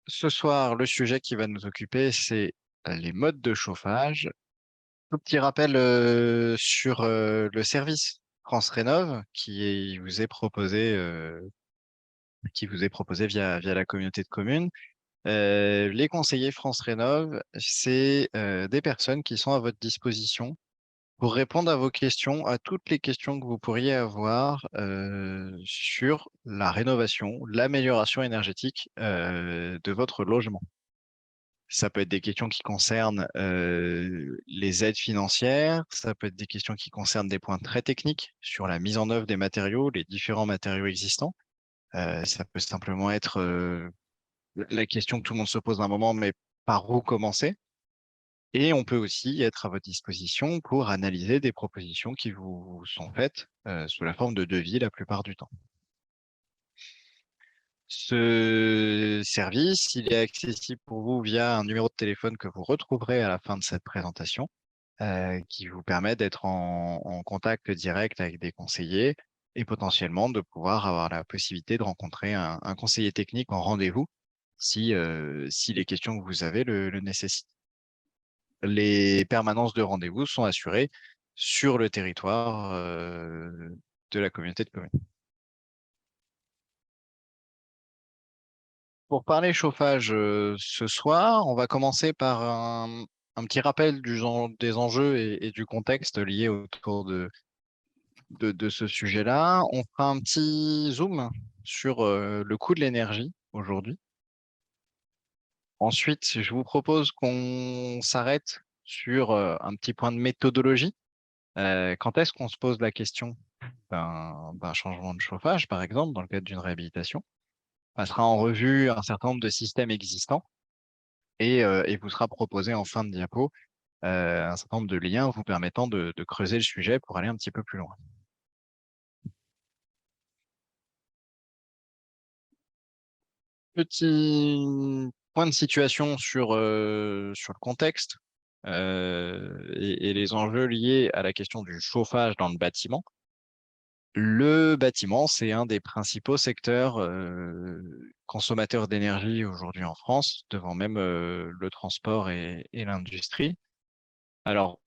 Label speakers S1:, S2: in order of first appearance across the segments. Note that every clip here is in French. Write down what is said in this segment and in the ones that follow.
S1: ce soir, le sujet qui va nous occuper, c'est les modes de chauffage. Tout petit rappel sur le service France Rénov qui vous est proposé via la communauté de communes. Les conseillers France Rénov, c'est des personnes qui sont à votre disposition pour répondre à vos questions, à toutes les questions que vous pourriez avoir sur la rénovation, l'amélioration énergétique de votre logement. Ça peut être des questions qui concernent les aides financières, ça peut être des questions qui concernent des points très techniques sur la mise en œuvre des matériaux, les différents matériaux existants. Ça peut simplement être la question que tout le monde se pose à un moment, mais par où commencer? Et on peut aussi être à votre disposition pour analyser des propositions qui vous sont faites sous la forme de devis la plupart du temps. Ce service, il est accessible pour vous via un numéro de téléphone que vous retrouverez à la fin de cette présentation, qui vous permet d'être en contact direct avec des conseillers et potentiellement de pouvoir avoir la possibilité de rencontrer un conseiller technique en rendez-vous si les questions que vous avez le nécessitent. Les permanences de rendez-vous sont assurées sur le territoire de la communauté de communes. Pour parler chauffage ce soir, on va commencer par un petit rappel des enjeux et du contexte lié autour de ce sujet-là. On fera un petit zoom sur le coût de l'énergie aujourd'hui. Ensuite, je vous propose qu'on s'arrête sur un petit point de méthodologie. Quand est-ce qu'on se pose la question d'un changement de chauffage, par exemple, dans le cadre d'une réhabilitation? On passera en revue un certain nombre de systèmes existants et vous sera proposé en fin de diapo un certain nombre de liens vous permettant de creuser le sujet pour aller un petit peu plus loin. Petit point de situation sur le contexte et les enjeux liés à la question du chauffage dans le bâtiment. Le bâtiment, c'est un des principaux secteurs consommateurs d'énergie aujourd'hui en France, devant même le transport et l'industrie. Alors,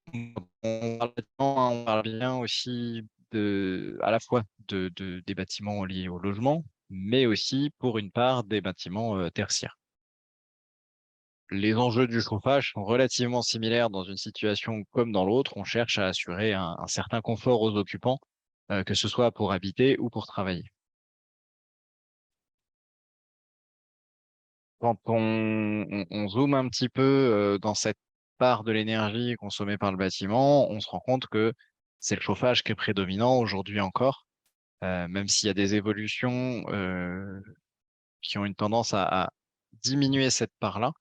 S1: on parle bâtiment, on parle bien aussi à la fois des bâtiments liés au logement, mais aussi pour une part des bâtiments tertiaires. Les enjeux du chauffage sont relativement similaires dans une situation comme dans l'autre. On cherche à assurer un certain confort aux occupants, que ce soit pour habiter ou pour travailler. Quand on zoome un petit peu dans cette part de l'énergie consommée par le bâtiment, on se rend compte que c'est le chauffage qui est prédominant aujourd'hui encore, même s'il y a des évolutions qui ont une tendance à diminuer cette part-là,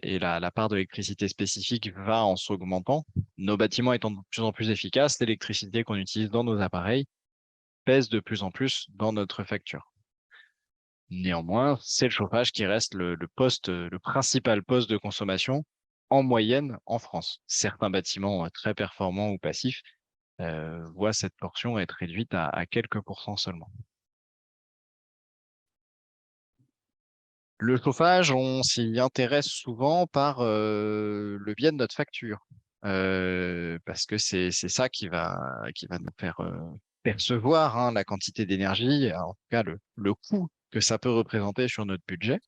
S1: et la part de l'électricité spécifique va en s'augmentant. Nos bâtiments étant de plus en plus efficaces, l'électricité qu'on utilise dans nos appareils pèse de plus en plus dans notre facture. Néanmoins, c'est le chauffage qui reste le principal poste de consommation en moyenne en France. Certains bâtiments très performants ou passifs voient cette portion être réduite à quelques pourcents seulement. Le chauffage, on s'y intéresse souvent par le biais de notre facture, parce que c'est ça qui va nous faire percevoir la quantité d'énergie, en tout cas le coût que ça peut représenter sur notre budget.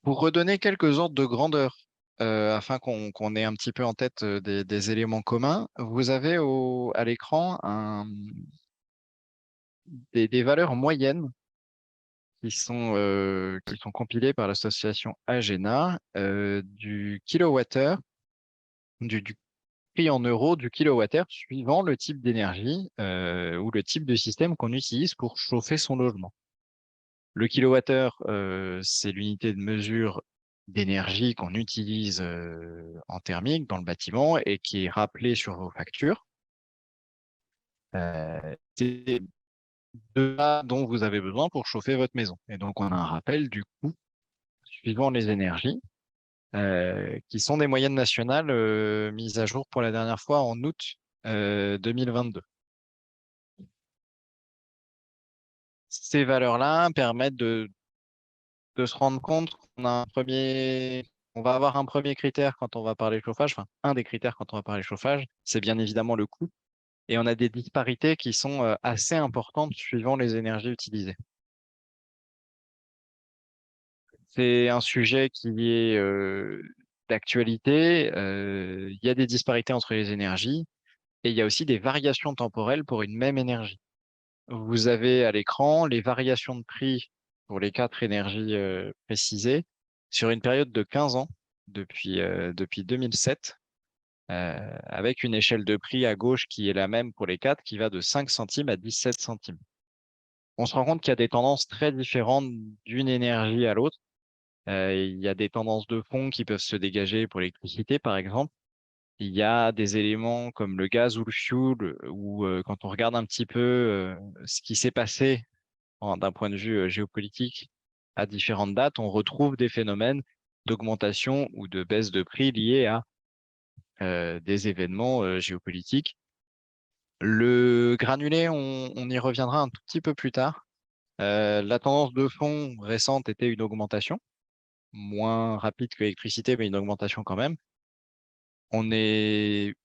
S1: Pour redonner quelques ordres de grandeur, afin qu'on ait un petit peu en tête des éléments communs, vous avez à l'écran des valeurs moyennes qui sont compilées par l'association Agena du kilowattheure, du prix en euros du kilowattheure suivant le type d'énergie ou le type de système qu'on utilise pour chauffer son logement. Le kilowattheure, c'est l'unité de mesure d'énergie qu'on utilise en thermique dans le bâtiment et qui est rappelée sur vos factures. C'est de là dont vous avez besoin pour chauffer votre maison. Et donc, on a un rappel du coût suivant les énergies, qui sont des moyennes nationales mises à jour pour la dernière fois en août 2022. Ces valeurs-là permettent de se rendre compte on va avoir un premier critère quand on va parler chauffage, enfin, un des critères quand on va parler chauffage, c'est bien évidemment le coût. Et on a des disparités qui sont assez importantes suivant les énergies utilisées. C'est un sujet qui est d'actualité. Il y a des disparités entre les énergies et il y a aussi des variations temporelles pour une même énergie. Vous avez à l'écran les variations de prix pour les quatre énergies précisées sur une période de 15 ans, depuis 2007, avec une échelle de prix à gauche qui est la même pour les quatre, qui va de 5 centimes à 17 centimes. On se rend compte qu'il y a des tendances très différentes d'une énergie à l'autre. Il y a des tendances de fond qui peuvent se dégager pour l'électricité, par exemple. Il y a des éléments comme le gaz ou le fuel, où quand on regarde un petit peu ce qui s'est passé d'un point de vue géopolitique à différentes dates, on retrouve des phénomènes d'augmentation ou de baisse de prix liés à des événements géopolitiques. Le granulé, on y reviendra un tout petit peu plus tard. La tendance de fond récente était une augmentation, moins rapide que l'électricité, mais une augmentation quand même. On est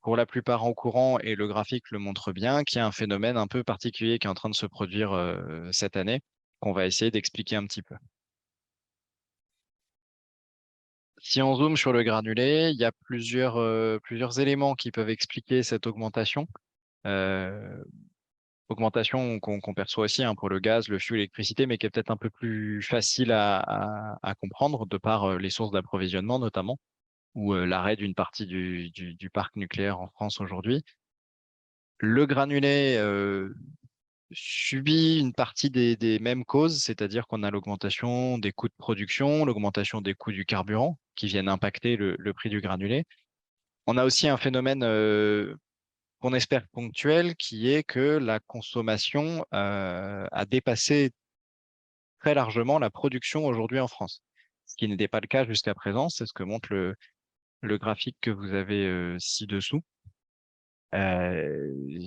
S1: pour la plupart en courant, et le graphique le montre bien, qu'il y a un phénomène un peu particulier qui est en train de se produire cette année, qu'on va essayer d'expliquer un petit peu. Si on zoome sur le granulé, il y a plusieurs éléments qui peuvent expliquer cette augmentation. Euh, Augmentation qu'on perçoit aussi pour le gaz, le fuel, l'électricité, mais qui est peut-être un peu plus facile à comprendre de par les sources d'approvisionnement notamment, ou l'arrêt d'une partie du parc nucléaire en France aujourd'hui. Le granulé subit une partie des mêmes causes, c'est-à-dire qu'on a l'augmentation des coûts de production, l'augmentation des coûts du carburant qui viennent impacter le prix du granulé. On a aussi un phénomène qu'on espère ponctuel, qui est que la consommation a dépassé très largement la production aujourd'hui en France, ce qui n'était pas le cas jusqu'à présent. C'est ce que montre le graphique que vous avez ci-dessous.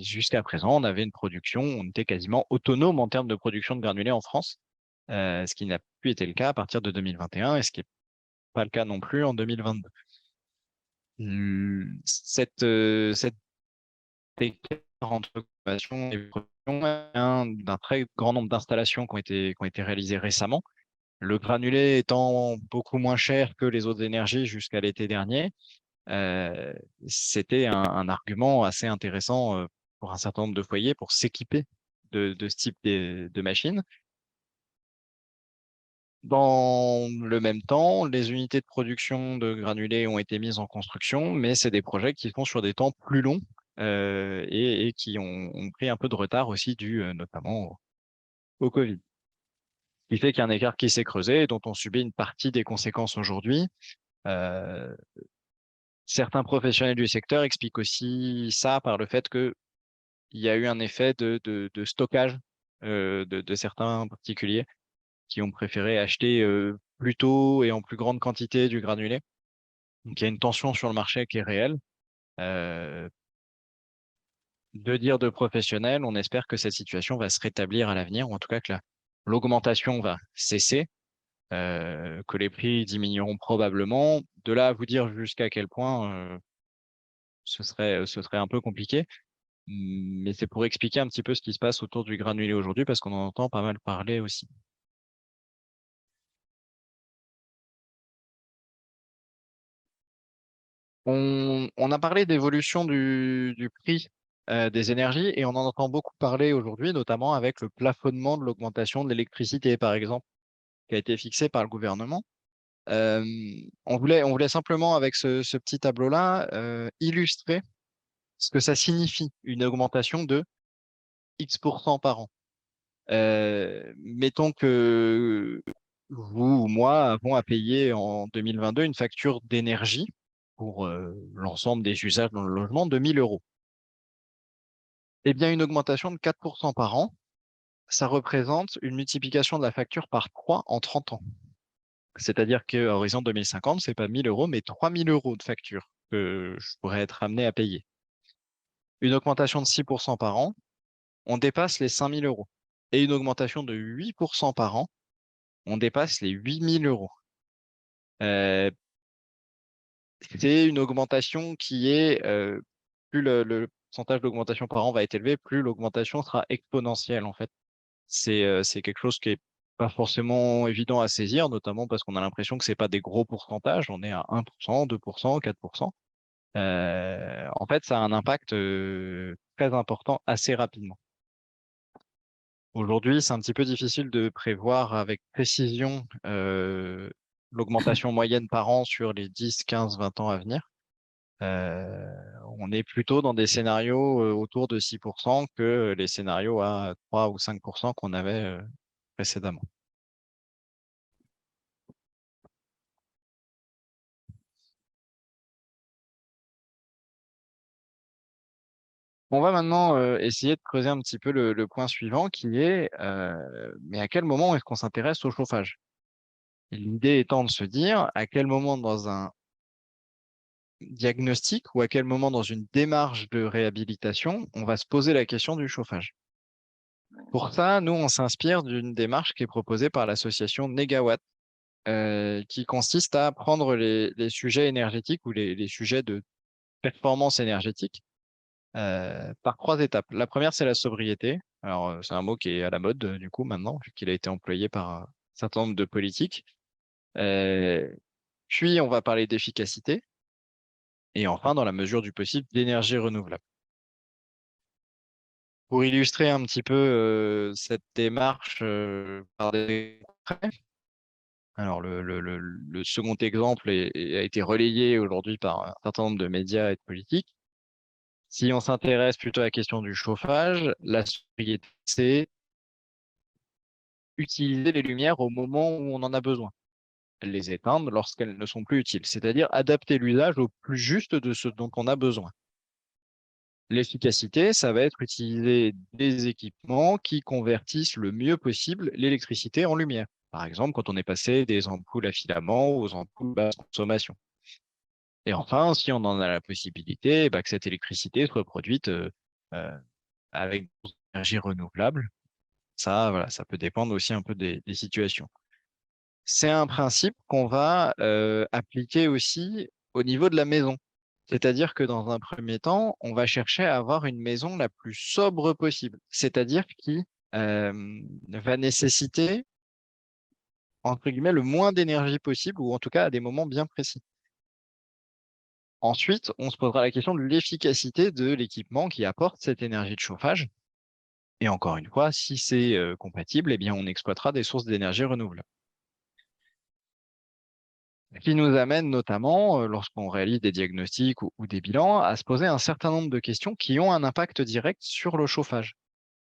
S1: Jusqu'à présent, on avait une production, on était quasiment autonome en termes de production de granulés en France, ce qui n'a plus été le cas à partir de 2021 et ce qui n'est pas le cas non plus en 2022. Cette écart entre consommation et production vient d'un très grand nombre d'installations qui ont été réalisées récemment. Le granulé étant beaucoup moins cher que les autres énergies jusqu'à l'été dernier, euh, c'était un argument assez intéressant pour un certain nombre de foyers pour s'équiper de ce type de machines. Dans le même temps, les unités de production de granulés ont été mises en construction, mais c'est des projets qui sont sur des temps plus longs et qui ont pris un peu de retard aussi dû notamment au Covid. Ce qui fait qu'il y a un écart qui s'est creusé et dont on subit une partie des conséquences aujourd'hui. Euh, Certains professionnels du secteur expliquent aussi ça par le fait qu'il y a eu un effet de stockage de certains particuliers qui ont préféré acheter plus tôt et en plus grande quantité du granulé. Donc il y a une tension sur le marché qui est réelle. Euh, de dire de professionnels, on espère que cette situation va se rétablir à l'avenir, ou en tout cas que l'augmentation va cesser, que les prix diminueront probablement. De là à vous dire jusqu'à quel point, ce serait un peu compliqué. Mais c'est pour expliquer un petit peu ce qui se passe autour du granulé aujourd'hui, parce qu'on en entend pas mal parler aussi. On a parlé d'évolution du prix des énergies et on en entend beaucoup parler aujourd'hui, notamment avec le plafonnement de l'augmentation de l'électricité, par exemple, qui a été fixé par le gouvernement. Euh, on voulait simplement, avec ce petit tableau-là, illustrer ce que ça signifie une augmentation de X% par an. Mettons que vous ou moi avons à payer en 2022 une facture d'énergie pour l'ensemble des usages dans le logement de 1 000 euros. Eh bien, une augmentation de 4% par an, ça représente une multiplication de la facture par 3 en 30 ans. C'est-à-dire qu'à horizon 2050, c'est pas 1 000 euros, mais 3 000 euros de facture que je pourrais être amené à payer. Une augmentation de 6% par an, on dépasse les 5 000 euros. Et une augmentation de 8% par an, on dépasse les 8 000 €. C'est une augmentation qui est, plus le pourcentage d'augmentation par an va être élevé, plus l'augmentation sera exponentielle en fait. C'est quelque chose qui est pas forcément évident à saisir, notamment parce qu'on a l'impression que c'est pas des gros pourcentages, on est à 1%, 2%, 4%. En fait, ça a un impact très important assez rapidement. Aujourd'hui, c'est un petit peu difficile de prévoir avec précision l'augmentation moyenne par an sur les 10, 15, 20 ans à venir. On est plutôt dans des scénarios autour de 6% que les scénarios à 3 ou 5% qu'on avait précédemment. On va maintenant essayer de creuser un petit peu le point suivant qui est mais à quel moment est-ce qu'on s'intéresse au chauffage? L'idée étant de se dire à quel moment dans un diagnostic ou à quel moment dans une démarche de réhabilitation on va se poser la question du chauffage. Pour ça, nous, on s'inspire d'une démarche qui est proposée par l'association Negawatt, qui consiste à prendre les sujets énergétiques ou les sujets de performance énergétique par trois étapes. La première, c'est la sobriété. Alors, c'est un mot qui est à la mode du coup maintenant, vu qu'il a été employé par un certain nombre de politiques. Euh, Puis, on va parler d'efficacité. Et enfin, dans la mesure du possible, d'énergie renouvelable. Pour illustrer un petit peu cette démarche par des concrets, alors le second exemple a été relayé aujourd'hui par un certain nombre de médias et de politiques. Si on s'intéresse plutôt à la question du chauffage, la sobriété, c'est utiliser les lumières au moment où on en a besoin, les éteindre lorsqu'elles ne sont plus utiles, c'est-à-dire adapter l'usage au plus juste de ce dont on a besoin. L'efficacité, ça va être utiliser des équipements qui convertissent le mieux possible l'électricité en lumière. Par exemple, quand on est passé des ampoules à filaments aux ampoules basse consommation. Et enfin, si on en a la possibilité, bah, que cette électricité soit produite euh, avec des énergies renouvelables. Ça, voilà, ça peut dépendre aussi un peu des situations. C'est un principe qu'on va appliquer aussi au niveau de la maison. C'est-à-dire que dans un premier temps, on va chercher à avoir une maison la plus sobre possible, c'est-à-dire qui va nécessiter, entre guillemets, le moins d'énergie possible, ou en tout cas à des moments bien précis. Ensuite, on se posera la question de l'efficacité de l'équipement qui apporte cette énergie de chauffage. Et encore une fois, si c'est compatible, eh bien, on exploitera des sources d'énergie renouvelables. Ce qui nous amène notamment, lorsqu'on réalise des diagnostics ou des bilans, à se poser un certain nombre de questions qui ont un impact direct sur le chauffage.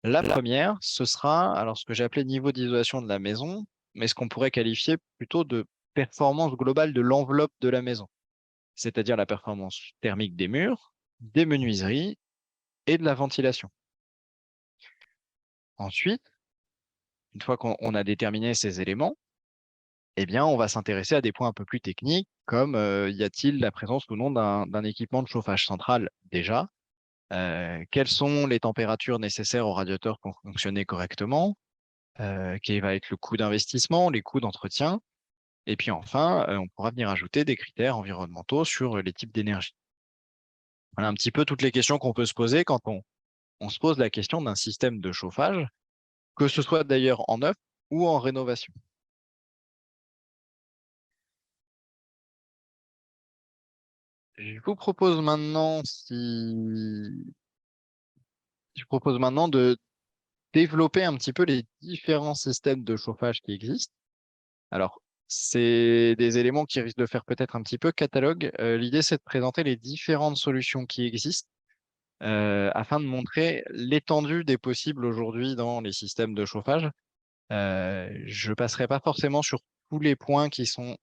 S1: La première, ce sera alors ce que j'ai appelé niveau d'isolation de la maison, mais ce qu'on pourrait qualifier plutôt de performance globale de l'enveloppe de la maison, c'est-à-dire la performance thermique des murs, des menuiseries et de la ventilation. Ensuite, une fois qu'on a déterminé ces éléments, eh bien, on va s'intéresser à des points un peu plus techniques, comme y a-t-il la présence ou non d'un équipement de chauffage central déjà? Quelles sont les températures nécessaires au radiateur pour fonctionner correctement? Quel va être le coût d'investissement, les coûts d'entretien? Et puis enfin, on pourra venir ajouter des critères environnementaux sur les types d'énergie. Voilà un petit peu toutes les questions qu'on peut se poser quand on se pose la question d'un système de chauffage, que ce soit d'ailleurs en neuf ou en rénovation. Je vous propose maintenant, je vous propose maintenant de développer un petit peu les différents systèmes de chauffage qui existent. Alors, c'est des éléments qui risquent de faire peut-être un petit peu catalogue. L'idée, c'est de présenter les différentes solutions qui existent afin de montrer l'étendue des possibles aujourd'hui dans les systèmes de chauffage. Je passerai pas forcément sur tous les points qui sont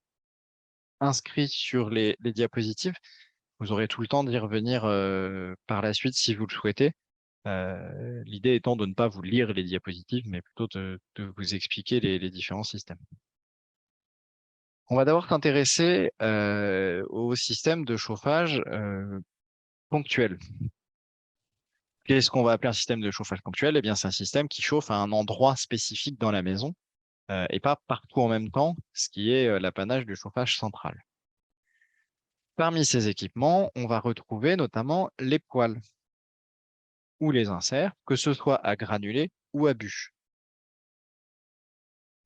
S1: inscrits sur les diapositives. Vous aurez tout le temps d'y revenir par la suite si vous le souhaitez. L'idée étant de ne pas vous lire les diapositives, mais plutôt de vous expliquer les différents systèmes. On va d'abord s'intéresser au système de chauffage ponctuel. Qu'est-ce qu'on va appeler un système de chauffage ponctuel? Eh bien, c'est un système qui chauffe à un endroit spécifique dans la maison et pas partout en même temps, ce qui est l'apanage du chauffage central. Parmi ces équipements, on va retrouver notamment les poêles ou les inserts, que ce soit à granulés ou à bûches.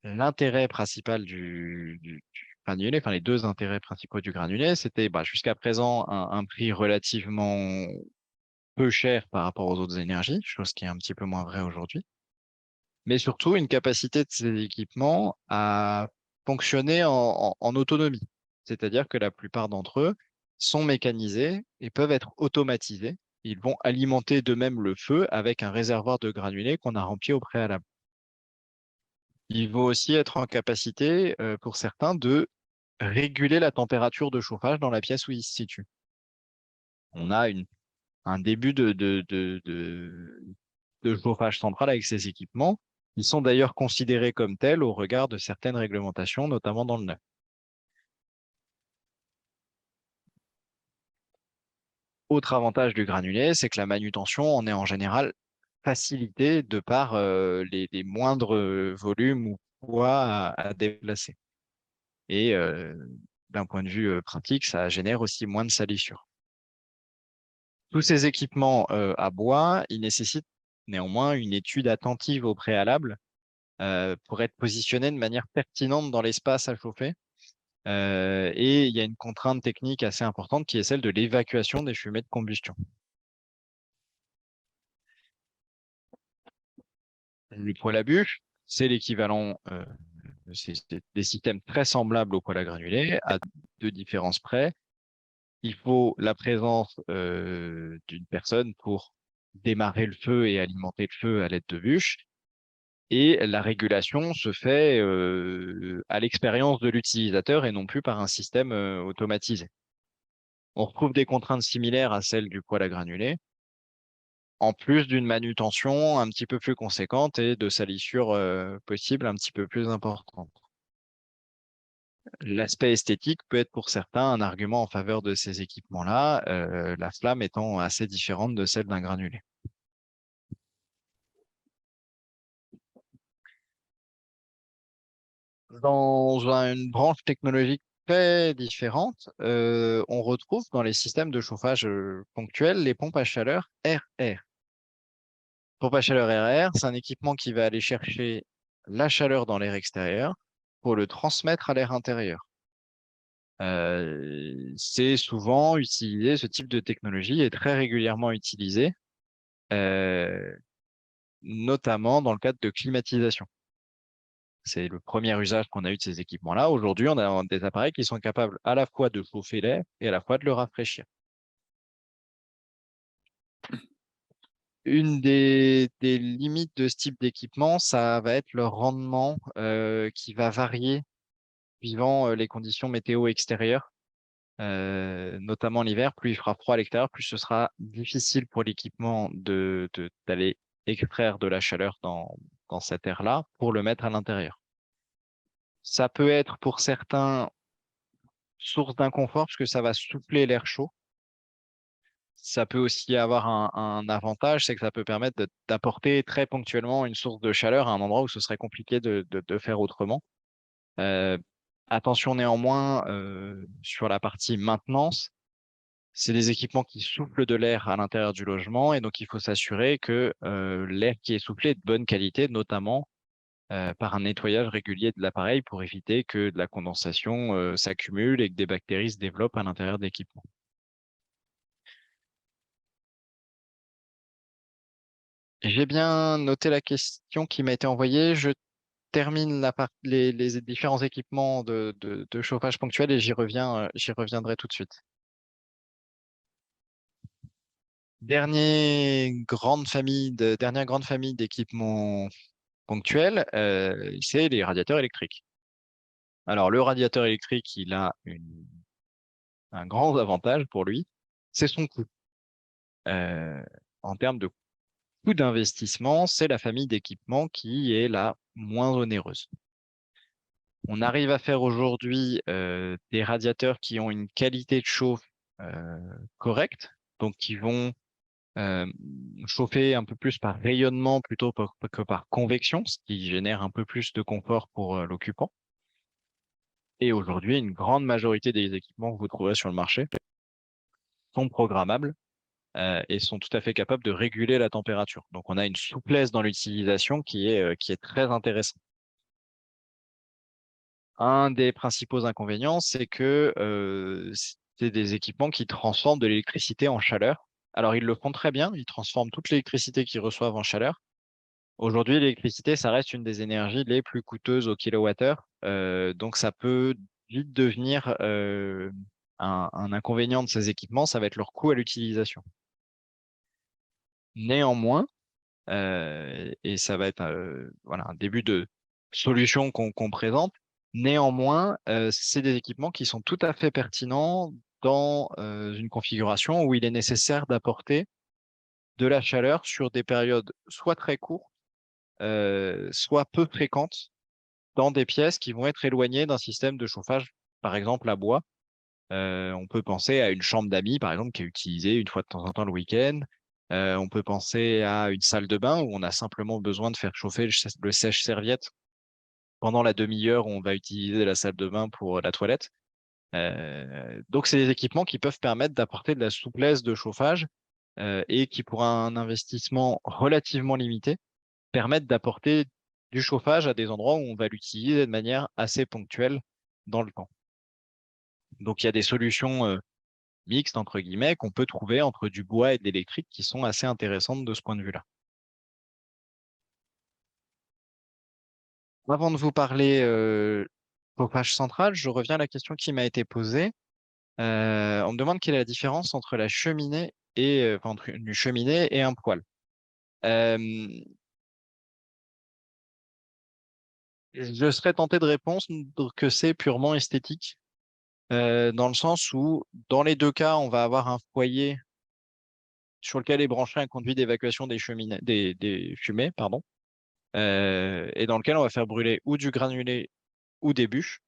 S1: L'intérêt principal du granulé, enfin les deux intérêts principaux du granulé, c'était jusqu'à présent un prix relativement peu cher par rapport aux autres énergies, chose qui est un petit peu moins vrai aujourd'hui, mais surtout une capacité de ces équipements à fonctionner en autonomie. C'est-à-dire que la plupart d'entre eux sont mécanisés et peuvent être automatisés. Ils vont alimenter d'eux-mêmes le feu avec un réservoir de granulés qu'on a rempli au préalable. Ils vont aussi être en capacité, pour certains, de réguler la température de chauffage dans la pièce où ils se situent. On a un début de chauffage central avec ces équipements. Ils sont d'ailleurs considérés comme tels au regard de certaines réglementations, notamment dans le neuf. Autre avantage du granulé, c'est que la manutention en est en général facilitée de par les moindres volumes ou poids à déplacer. Et d'un point de vue pratique, ça génère aussi moins de salissures. Tous ces équipements à bois, ils nécessitent néanmoins une étude attentive au préalable pour être positionnés de manière pertinente dans l'espace à chauffer. Et il y a une contrainte technique assez importante qui est celle de l'évacuation des fumées de combustion. Le poêle à bûche, c'est l'équivalent, c'est des systèmes très semblables au poêle à granulés, à deux différences près. Il faut la présence d'une personne pour démarrer le feu et alimenter le feu à l'aide de bûches. Et la régulation se fait à l'expérience de l'utilisateur et non plus par un système automatisé. On retrouve des contraintes similaires à celles du poêle à granulés, en plus d'une manutention un petit peu plus conséquente et de salissures possibles un petit peu plus importantes. L'aspect esthétique peut être pour certains un argument en faveur de ces équipements-là, la flamme étant assez différente de celle d'un granulé. Dans une branche technologique très différente, on retrouve dans les systèmes de chauffage ponctuels les pompes à chaleur RR. Pompe à chaleur RR, c'est un équipement qui va aller chercher la chaleur dans l'air extérieur pour le transmettre à l'air intérieur. C'est souvent utilisé, ce type de technologie est très régulièrement utilisé, euh, notamment dans le cadre de climatisation. C'est le premier usage qu'on a eu de ces équipements-là. Aujourd'hui, on a des appareils qui sont capables à la fois de chauffer l'air et à la fois de le rafraîchir. Une des limites de ce type d'équipement, ça va être le rendement qui va varier suivant les conditions météo extérieures, notamment l'hiver. Plus il fera froid à l'extérieur, plus ce sera difficile pour l'équipement d'aller extraire de la chaleur dans cet air-là pour le mettre à l'intérieur. Ça peut être pour certains source d'inconfort parce que ça va souffler l'air chaud. Ça peut aussi avoir un avantage, c'est que ça peut permettre d'apporter très ponctuellement une source de chaleur à un endroit où ce serait compliqué de faire autrement. Euh, Attention néanmoins sur la partie maintenance, c'est des équipements qui soufflent de l'air à l'intérieur du logement et donc il faut s'assurer que l'air qui est soufflé est de bonne qualité, notamment par un nettoyage régulier de l'appareil pour éviter que de la condensation s'accumule et que des bactéries se développent à l'intérieur de l'équipement. J'ai bien noté la question qui m'a été envoyée. Je termine les différents équipements de chauffage ponctuel et j'y reviendrai tout de suite. Dernière grande famille d'équipements ponctuels, c'est les radiateurs électriques. Alors, le radiateur électrique, il a un grand avantage pour lui, c'est son coût. Euh, En termes de coût d'investissement, c'est la famille d'équipements qui est la moins onéreuse. On arrive à faire aujourd'hui des radiateurs qui ont une qualité de chauffe correcte, donc qui vont chauffer un peu plus par rayonnement plutôt que par convection, ce qui génère un peu plus de confort pour l'occupant. Et aujourd'hui, une grande majorité des équipements que vous trouverez sur le marché sont programmables et sont tout à fait capables de réguler la température. Donc, on a une souplesse dans l'utilisation qui est très intéressante. Un des principaux inconvénients, c'est que c'est des équipements qui transforment de l'électricité en chaleur. Alors, ils le font très bien, ils transforment toute l'électricité qu'ils reçoivent en chaleur. Aujourd'hui, l'électricité, ça reste une des énergies les plus coûteuses au kilowattheure. Donc, ça peut vite devenir un inconvénient de ces équipements, ça va être leur coût à l'utilisation. Néanmoins, et ça va être voilà, un début de solution qu'on présente. Néanmoins, c'est des équipements qui sont tout à fait pertinents dans une configuration où il est nécessaire d'apporter de la chaleur sur des périodes soit très courtes, soit peu fréquentes dans des pièces qui vont être éloignées d'un système de chauffage, par exemple à bois. On peut penser à une chambre d'amis, par exemple, qui est utilisée une fois de temps en temps le week-end. On peut penser à une salle de bain où on a simplement besoin de faire chauffer le sèche-serviette pendant la demi-heure où on va utiliser la salle de bain pour la toilette. Donc, c'est des équipements qui peuvent permettre d'apporter de la souplesse de chauffage et qui, pour un investissement relativement limité, permettent d'apporter du chauffage à des endroits où on va l'utiliser de manière assez ponctuelle dans le temps. Donc, il y a des solutions mixtes, entre guillemets, qu'on peut trouver entre du bois et de l'électrique qui sont assez intéressantes de ce point de vue-là. Avant de vous parler chauffage central, je reviens à la question qui m'a été posée. On me demande quelle est la différence entre la cheminée enfin, entre une cheminée et un poêle. Euh, je serais tenté de répondre que c'est purement esthétique, dans le sens où, dans les deux cas, on va avoir un foyer sur lequel est branché un conduit d'évacuation des fumées, pardon, et dans lequel on va faire brûler ou du granulé ou des bûches,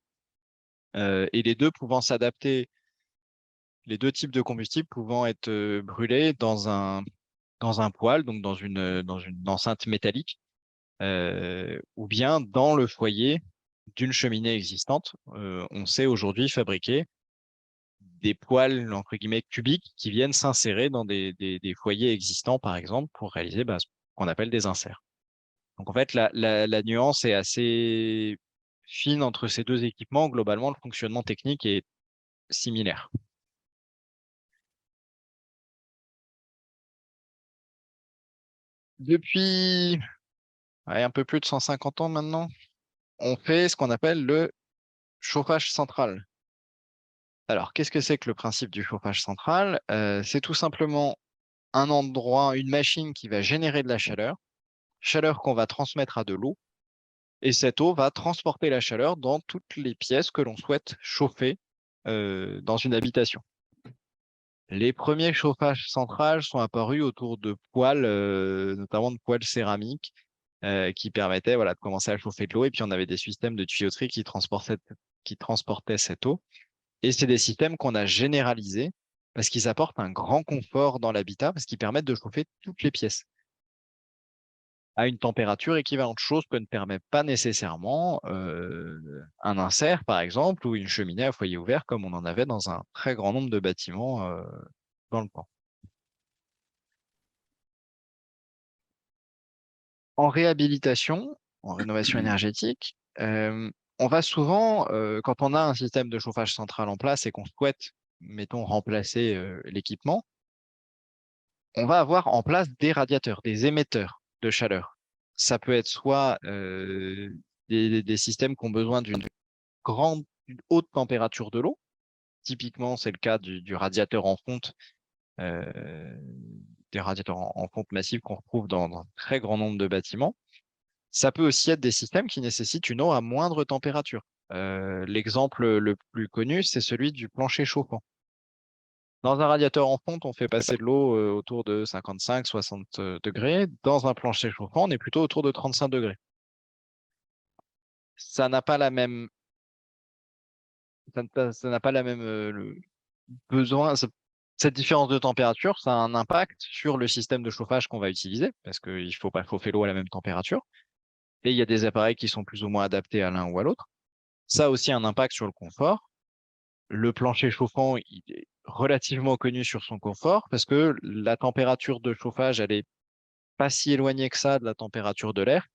S1: et les deux pouvant s'adapter, les deux types de combustibles pouvant être brûlés dans un poêle, donc dans une enceinte métallique, ou bien dans le foyer d'une cheminée existante. On sait aujourd'hui fabriquer des poêles, entre guillemets, cubiques qui viennent s'insérer dans des foyers existants, par exemple, pour réaliser ce qu'on appelle des inserts. Donc, en fait, la nuance est assez fine entre ces deux équipements. Globalement, le fonctionnement technique est similaire. Depuis un peu plus de 150 ans maintenant, on fait ce qu'on appelle le chauffage central. Alors, qu'est-ce que c'est que le principe du chauffage central? C'est tout simplement un endroit, une machine qui va générer de la chaleur qu'on va transmettre à de l'eau, et cette eau va transporter la chaleur dans toutes les pièces que l'on souhaite chauffer dans une habitation. Les premiers chauffages centrales sont apparus autour de poêles, notamment de poêles céramiques, qui permettaient voilà, de commencer à chauffer de l'eau. Et puis, on avait des systèmes de tuyauterie qui transportaient cette eau. Et c'est des systèmes qu'on a généralisés parce qu'ils apportent un grand confort dans l'habitat, parce qu'ils permettent de chauffer toutes les pièces à une température équivalente, chose que ne permet pas nécessairement un insert, par exemple, ou une cheminée à foyer ouvert, comme on en avait dans un très grand nombre de bâtiments dans le temps. En réhabilitation, en rénovation énergétique, on va souvent, quand on a un système de chauffage central en place et qu'on souhaite, mettons, remplacer l'équipement, on va avoir en place des radiateurs, des émetteurs de chaleur. Ça peut être soit des systèmes qui ont besoin d'une haute température de l'eau. Typiquement, c'est le cas du radiateur en fonte, euh, des radiateurs en fonte massive qu'on retrouve dans un très grand nombre de bâtiments. Ça peut aussi être des systèmes qui nécessitent une eau à moindre température. L'exemple le plus connu, c'est celui du plancher chauffant. Dans un radiateur en fonte, on fait passer de l'eau autour de 55-60 degrés. Dans un plancher chauffant, on est plutôt autour de 35 degrés. Ça n'a pas la même, ça n'a pas la même besoin. Cette différence de température, ça a un impact sur le système de chauffage qu'on va utiliser, parce qu'il ne faut pas chauffer l'eau à la même température. Et il y a des appareils qui sont plus ou moins adaptés à l'un ou à l'autre. Ça a aussi un impact sur le confort. Le plancher chauffant, il est relativement connu sur son confort, parce que la température de chauffage, elle est pas si éloignée que ça de la température de l'air.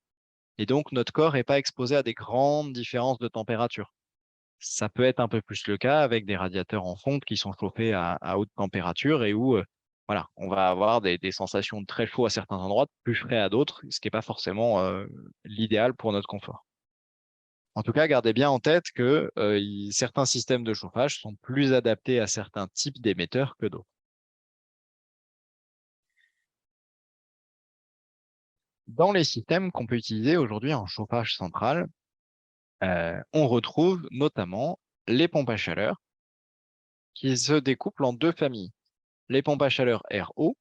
S1: Et donc, notre corps n'est pas exposé à des grandes différences de température. Ça peut être un peu plus le cas avec des radiateurs en fonte qui sont chauffés à haute température et où voilà, on va avoir des sensations de très chaud à certains endroits, de plus frais à d'autres, ce qui n'est pas forcément l'idéal pour notre confort. En tout cas, gardez bien en tête que certains systèmes de chauffage sont plus adaptés à certains types d'émetteurs que d'autres. Dans les systèmes qu'on peut utiliser aujourd'hui en chauffage central, on retrouve notamment les pompes à chaleur qui se découpent en deux familles. Les pompes à chaleur RO,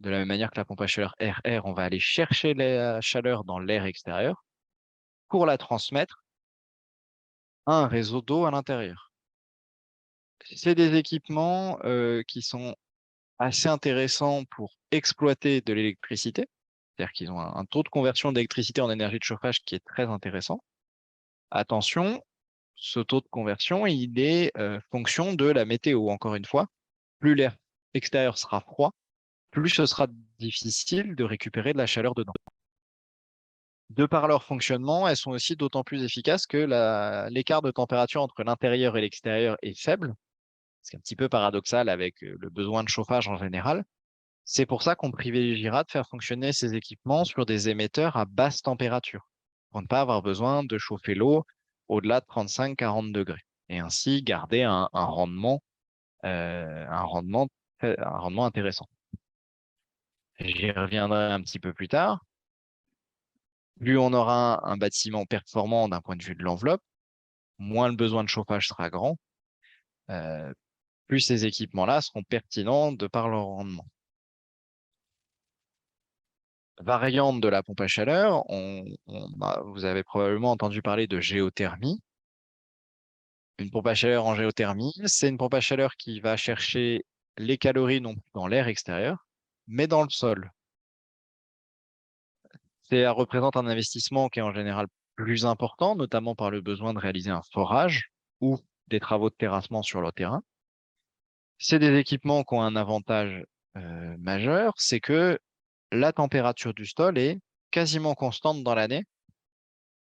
S1: de la même manière que la pompe à chaleur RR, on va aller chercher la chaleur dans l'air extérieur pour la transmettre à un réseau d'eau à l'intérieur. C'est des équipements qui sont assez intéressants pour exploiter de l'électricité, c'est-à-dire qu'ils ont un taux de conversion d'électricité en énergie de chauffage qui est très intéressant. Attention, ce taux de conversion, il est fonction de la météo, encore une fois. Plus l'air extérieur sera froid, plus ce sera difficile de récupérer de la chaleur dedans. De par leur fonctionnement, elles sont aussi d'autant plus efficaces que l'écart de température entre l'intérieur et l'extérieur est faible. C'est un petit peu paradoxal avec le besoin de chauffage en général. C'est pour ça qu'on privilégiera de faire fonctionner ces équipements sur des émetteurs à basse température, pour ne pas avoir besoin de chauffer l'eau au-delà de 35-40 degrés, et ainsi garder un rendement, un rendement intéressant. J'y reviendrai un petit peu plus tard. Plus on aura un bâtiment performant d'un point de vue de l'enveloppe, moins le besoin de chauffage sera grand, euh, plus ces équipements-là seront pertinents de par leur rendement. Variante de la pompe à chaleur, vous avez probablement entendu parler de géothermie. Une pompe à chaleur en géothermie, c'est une pompe à chaleur qui va chercher les calories non plus dans l'air extérieur, mais dans le sol. Ça représente un investissement qui est en général plus important, notamment par le besoin de réaliser un forage ou des travaux de terrassement sur le terrain. C'est des équipements qui ont un avantage majeur, c'est que la température du sol est quasiment constante dans l'année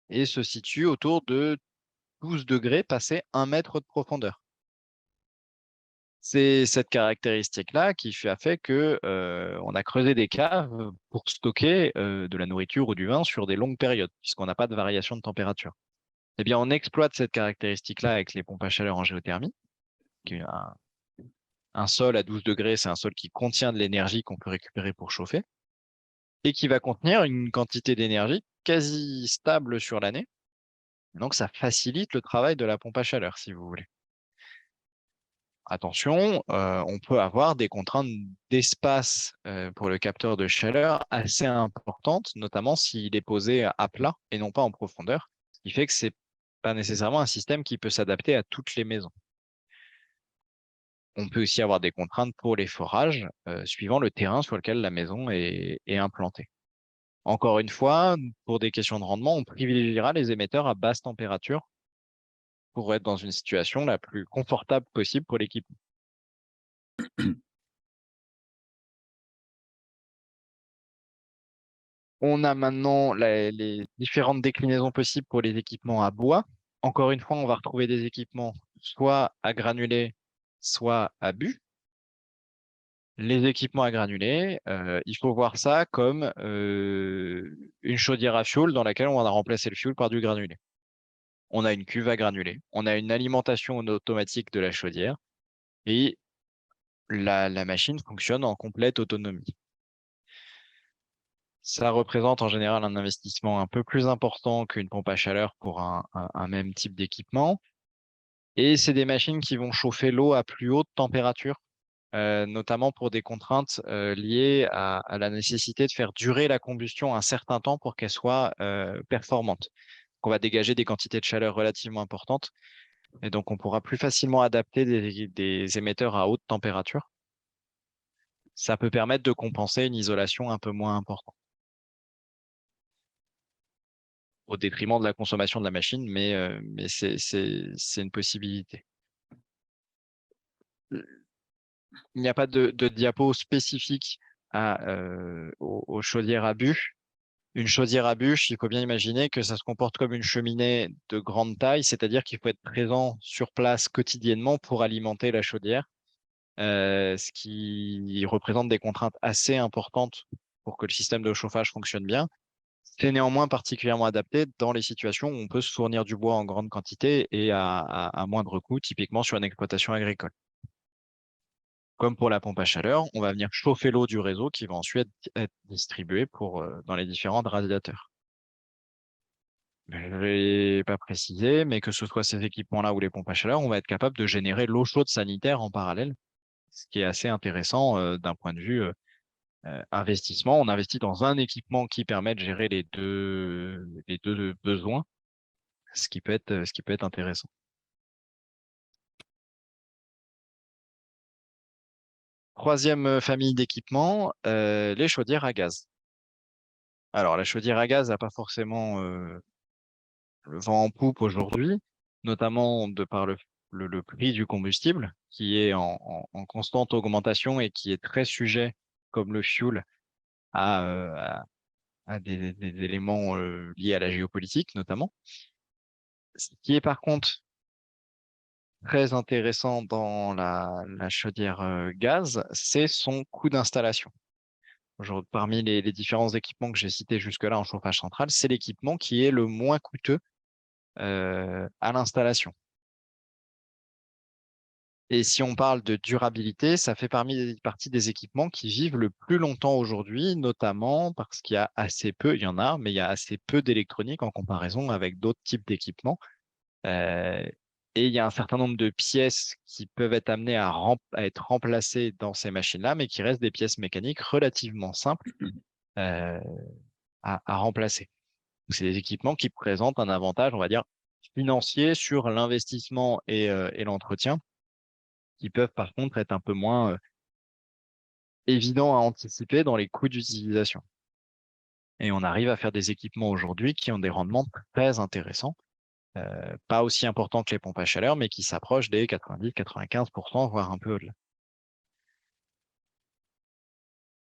S1: et se situe autour de 12 degrés passé 1 mètre de profondeur. C'est cette caractéristique-là qui a fait que on a creusé des caves pour stocker de la nourriture ou du vin sur des longues périodes, puisqu'on n'a pas de variation de température. Eh bien, on exploite cette caractéristique-là avec les pompes à chaleur en géothermie. Un sol à 12 degrés, c'est un sol qui contient de l'énergie qu'on peut récupérer pour chauffer et qui va contenir une quantité d'énergie quasi stable sur l'année. Donc, ça facilite le travail de la pompe à chaleur, si vous voulez. Attention, on peut avoir des contraintes d'espace pour le capteur de chaleur assez importantes, notamment s'il est posé à plat et non pas en profondeur, ce qui fait que c'est pas nécessairement un système qui peut s'adapter à toutes les maisons. On peut aussi avoir des contraintes pour les forages, suivant le terrain sur lequel la maison est implantée. Encore une fois, pour des questions de rendement, on privilégiera les émetteurs à basse température pour être dans une situation la plus confortable possible pour l'équipement. On a maintenant les différentes déclinaisons possibles pour les équipements à bois. Encore une fois, on va retrouver des équipements soit à granulés, soit à but. Les équipements à granulés, il faut voir ça comme une chaudière à fioul dans laquelle on va remplacer le fioul par du granulé. On a une cuve à granulés, on a une alimentation automatique de la chaudière et la machine fonctionne en complète autonomie. Ça représente en général un investissement un peu plus important qu'une pompe à chaleur pour un même type d'équipement. Et c'est des machines qui vont chauffer l'eau à plus haute température, notamment pour des contraintes liées à la nécessité de faire durer la combustion un certain temps pour qu'elle soit performante. On va dégager des quantités de chaleur relativement importantes et donc on pourra plus facilement adapter des émetteurs à haute température ça peut permettre de compenser une isolation un peu moins importante, au détriment de la consommation de la machine, mais c'est une possibilité. Il n'y a pas de diapo spécifique aux chaudières à bûches. Une chaudière à bûches, il faut bien imaginer que ça se comporte comme une cheminée de grande taille, c'est-à-dire qu'il faut être présent sur place quotidiennement pour alimenter la chaudière, ce qui représente des contraintes assez importantes pour que le système de chauffage fonctionne bien. C'est néanmoins particulièrement adapté dans les situations où on peut se fournir du bois en grande quantité et à moindre coût, typiquement sur une exploitation agricole. Comme pour la pompe à chaleur, on va venir chauffer l'eau du réseau qui va ensuite être distribuée dans les différents radiateurs. Je ne vais pas préciser, mais que ce soit ces équipements-là ou les pompes à chaleur, on va être capable de générer l'eau chaude sanitaire en parallèle, ce qui est assez intéressant d'un point de vue investissement. On investit dans un équipement qui permet de gérer les deux besoins, ce qui peut être intéressant. Troisième famille d'équipements, les chaudières à gaz. Alors, la chaudière à gaz n'a pas forcément le vent en poupe aujourd'hui, notamment de par le prix du combustible qui est en constante augmentation et qui est très sujet, comme le fuel, à des éléments liés à la géopolitique notamment. Ce qui est par contre très intéressant dans la chaudière gaz, c'est son coût d'installation. Parmi les différents équipements que j'ai cités jusque-là en chauffage central, c'est l'équipement qui est le moins coûteux à l'installation. Et si on parle de durabilité, ça fait partie des équipements qui vivent le plus longtemps aujourd'hui, notamment parce qu'il y a assez peu, il y en a, mais il y a assez peu d'électronique en comparaison avec d'autres types d'équipements. Euh, et il y a un certain nombre de pièces qui peuvent être amenées à être remplacées dans ces machines-là, mais qui restent des pièces mécaniques relativement simples euh, à remplacer. C'est des équipements qui présentent un avantage, on va dire, financier sur l'investissement et l'entretien, qui peuvent par contre être un peu moins évidents à anticiper dans les coûts d'utilisation. Et on arrive à faire des équipements aujourd'hui qui ont des rendements très intéressants, pas aussi importants que les pompes à chaleur, mais qui s'approchent des 90-95%, voire un peu au-delà.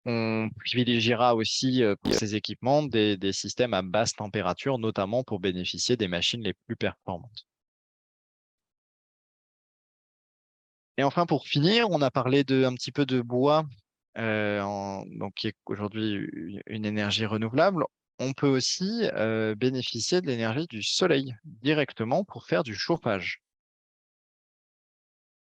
S1: On privilégiera aussi pour ces équipements des systèmes à basse température, notamment pour bénéficier des machines les plus performantes. Et enfin, pour finir, on a parlé un petit peu de bois, donc qui est aujourd'hui une énergie renouvelable. On peut aussi bénéficier de l'énergie du soleil directement pour faire du chauffage.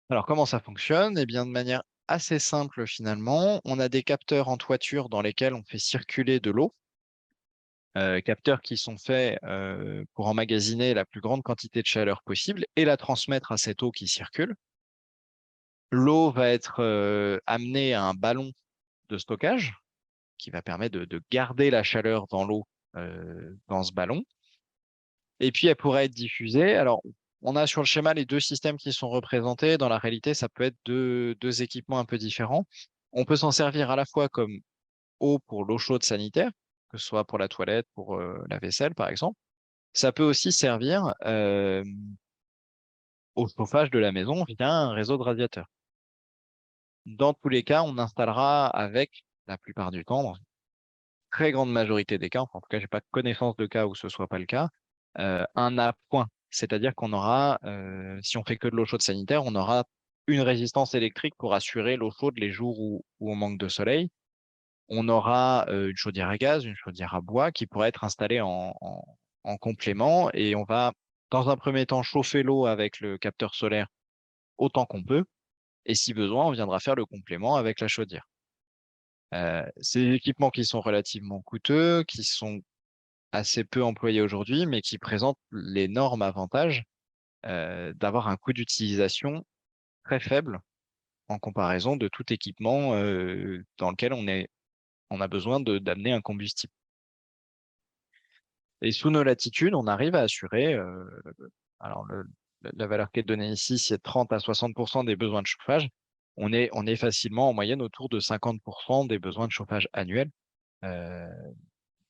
S1: Alors, comment ça fonctionne? Eh bien, de manière assez simple finalement, on a des capteurs en toiture dans lesquels on fait circuler de l'eau, capteurs qui sont faits pour emmagasiner la plus grande quantité de chaleur possible et la transmettre à cette eau qui circule. L'eau va être amenée à un ballon de stockage qui va permettre de garder la chaleur dans l'eau dans ce ballon. Et puis, elle pourrait être diffusée. Alors, on a sur le schéma les deux systèmes qui sont représentés. Dans la réalité, ça peut être deux équipements un peu différents. On peut s'en servir à la fois comme eau pour l'eau chaude sanitaire, que ce soit pour la toilette, pour la vaisselle, par exemple. Ça peut aussi servir au chauffage de la maison via un réseau de radiateurs. Dans tous les cas, on installera avec, la plupart du temps, dans une très grande majorité des cas, enfin, en tout cas, j'ai pas connaissance de cas où ce soit pas le cas, un appoint. C'est-à-dire qu'on aura, si on fait que de l'eau chaude sanitaire, on aura une résistance électrique pour assurer l'eau chaude les jours où on manque de soleil. On aura une chaudière à gaz, une chaudière à bois qui pourrait être installée en complément et on va, dans un premier temps, chauffer l'eau avec le capteur solaire autant qu'on peut. Et si besoin, on viendra faire le complément avec la chaudière. C'est des équipements qui sont relativement coûteux, qui sont assez peu employés aujourd'hui, mais qui présentent l'énorme avantage d'avoir un coût d'utilisation très faible en comparaison de tout équipement dans lequel on a besoin d'amener un combustible. Et sous nos latitudes, on arrive à assurer, alors la valeur qui est donnée ici, c'est 30 à 60% des besoins de chauffage. on est facilement en moyenne autour de 50% des besoins de chauffage annuels. Euh,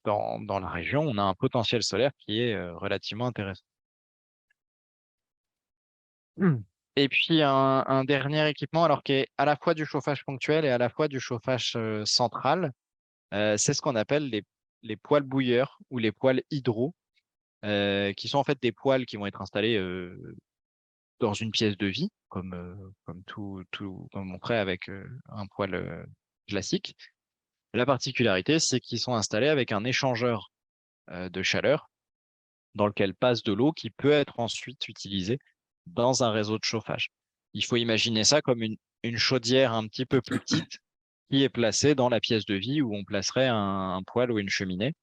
S1: dans la région, on a un potentiel solaire qui est relativement intéressant. Et puis un dernier équipement, alors qui est à la fois du chauffage ponctuel et à la fois du chauffage central, c'est ce qu'on appelle les poêles bouilleurs ou les poêles hydro, qui sont en fait des poêles qui vont être installées dans une pièce de vie, comme comme on ferait avec un poêle classique. La particularité, c'est qu'ils sont installés avec un échangeur de chaleur dans lequel passe de l'eau qui peut être ensuite utilisée dans un réseau de chauffage. Il faut imaginer ça comme une chaudière un petit peu plus petite qui est placée dans la pièce de vie où on placerait un poêle ou une cheminée.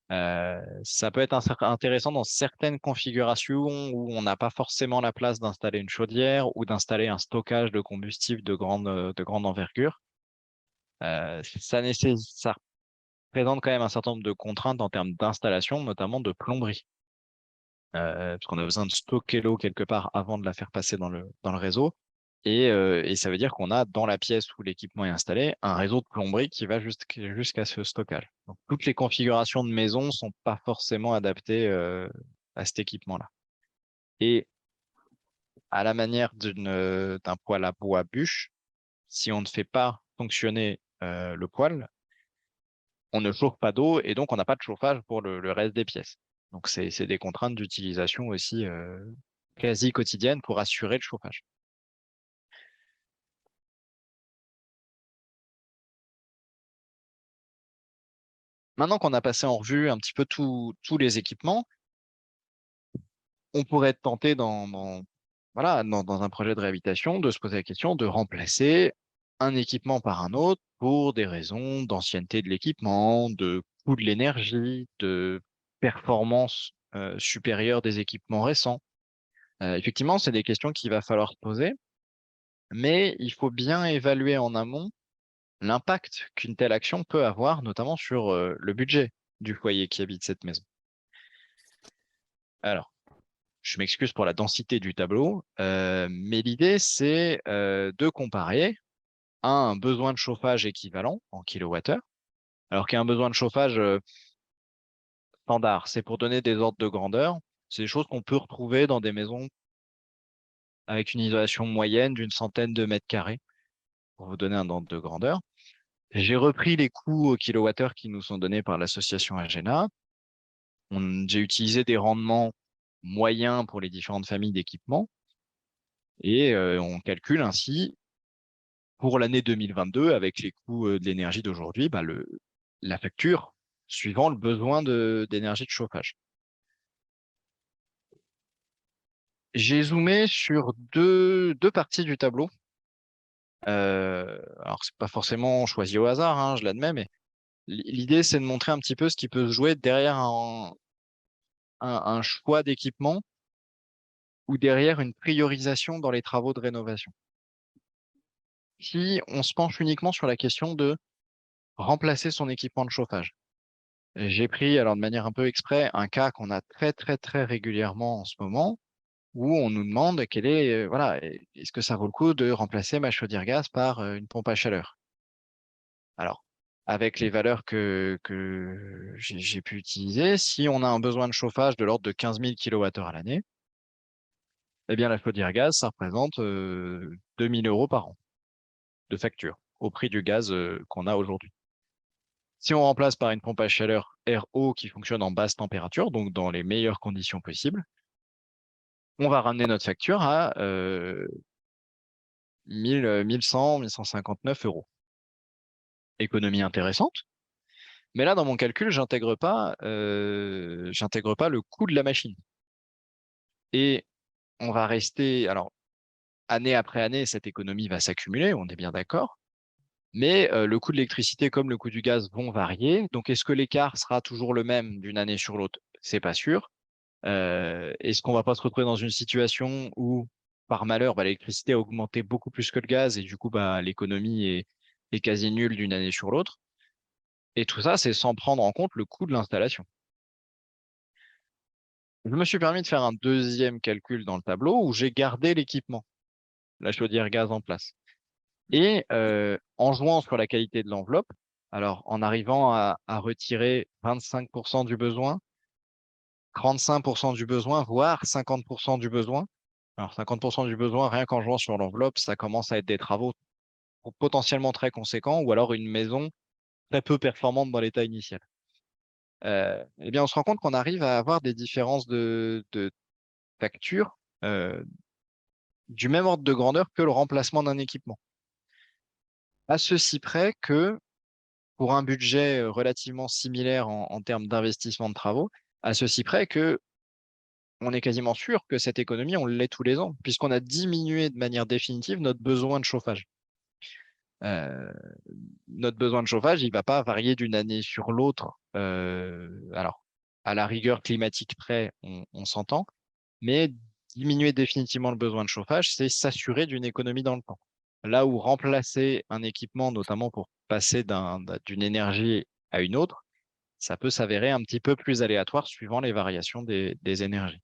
S1: Ça peut être intéressant dans certaines configurations où on n'a pas forcément la place d'installer une chaudière ou d'installer un stockage de combustible de grande envergure. Ça présente quand même un certain nombre de contraintes en termes d'installation, notamment de plomberie, parce qu'on a besoin de stocker l'eau quelque part avant de la faire passer dans le réseau. Et ça veut dire qu'on a dans la pièce où l'équipement est installé un réseau de plomberie qui va jusqu'à ce stockage. Donc, toutes les configurations de maison sont pas forcément adaptées à cet équipement-là. Et à la manière d'un poêle à bois bûche, si on ne fait pas fonctionner le poêle, on ne chauffe pas d'eau et donc on n'a pas de chauffage pour le reste des pièces. Donc c'est des contraintes d'utilisation aussi quasi quotidiennes pour assurer le chauffage. Maintenant qu'on a passé en revue un petit peu tous les équipements, on pourrait être tenté voilà, dans un projet de réhabilitation de se poser la question de remplacer un équipement par un autre pour des raisons d'ancienneté de l'équipement, de coût de l'énergie, de performance supérieure des équipements récents. Effectivement, c'est des questions qu'il va falloir se poser, mais il faut bien évaluer en amont l'impact qu'une telle action peut avoir, notamment sur le budget du foyer qui habite cette maison. Alors, je m'excuse pour la densité du tableau, mais l'idée, c'est de comparer un besoin de chauffage équivalent en kilowattheure, alors qu'un besoin de chauffage standard, c'est pour donner des ordres de grandeur. C'est des choses qu'on peut retrouver dans des maisons avec une isolation moyenne d'une centaine de mètres carrés, pour vous donner un ordre de grandeur. J'ai repris les coûts au kilowattheure qui nous sont donnés par l'association Agena. J'ai utilisé des rendements moyens pour les différentes familles d'équipements et on calcule ainsi pour l'année 2022 avec les coûts de l'énergie d'aujourd'hui, bah, la facture suivant le besoin d'énergie de chauffage. J'ai zoomé sur deux parties du tableau. Alors, c'est pas forcément choisi au hasard, hein, je l'admets, mais l'idée, c'est de montrer un petit peu ce qui peut se jouer derrière un choix d'équipement ou derrière une priorisation dans les travaux de rénovation. Si on se penche uniquement sur la question de remplacer son équipement de chauffage, j'ai pris, alors de manière un peu exprès, un cas qu'on a très très très régulièrement en ce moment, où on nous demande voilà, est-ce que ça vaut le coup de remplacer ma chaudière gaz par une pompe à chaleur? Alors, avec les valeurs que j'ai pu utiliser, si on a un besoin de chauffage de l'ordre de 15 000 kWh à l'année, eh bien, la chaudière gaz, ça représente 2 000 euros par an de facture au prix du gaz qu'on a aujourd'hui. Si on remplace par une pompe à chaleur RO qui fonctionne en basse température, donc dans les meilleures conditions possibles, on va ramener notre facture à 1100, 1159 euros. Économie intéressante. Mais là, dans mon calcul, j'intègre pas le coût de la machine. Et on va rester, alors, année après année, cette économie va s'accumuler, on est bien d'accord. Mais le coût de l'électricité comme le coût du gaz vont varier. Donc, est-ce que l'écart sera toujours le même d'une année sur l'autre? C'est pas sûr. Est-ce qu'on va pas se retrouver dans une situation où, par malheur, bah, l'électricité a augmenté beaucoup plus que le gaz et du coup, bah, l'économie est quasi nulle d'une année sur l'autre? Et tout ça, c'est sans prendre en compte le coût de l'installation. Je me suis permis de faire un deuxième calcul dans le tableau où j'ai gardé l'équipement, la chaudière gaz en place. Et en jouant sur la qualité de l'enveloppe, alors en arrivant à retirer 25% du besoin, 35% du besoin, voire 50% du besoin. Alors 50% du besoin, rien qu'en jouant sur l'enveloppe, ça commence à être des travaux potentiellement très conséquents ou alors une maison très peu performante dans l'état initial. Eh bien, on se rend compte qu'on arrive à avoir des différences de facture du même ordre de grandeur que le remplacement d'un équipement. À ceci près que pour un budget relativement similaire en termes d'investissement de travaux, à ceci près que on est quasiment sûr que cette économie, on l'est tous les ans, puisqu'on a diminué de manière définitive notre besoin de chauffage. Euh, Notre besoin de chauffage, il ne va pas varier d'une année sur l'autre. Alors, à la rigueur climatique près, on s'entend, mais diminuer définitivement le besoin de chauffage, c'est s'assurer d'une économie dans le temps. Là où remplacer un équipement, notamment pour passer d'une énergie à une autre, ça peut s'avérer un petit peu plus aléatoire suivant les variations des énergies.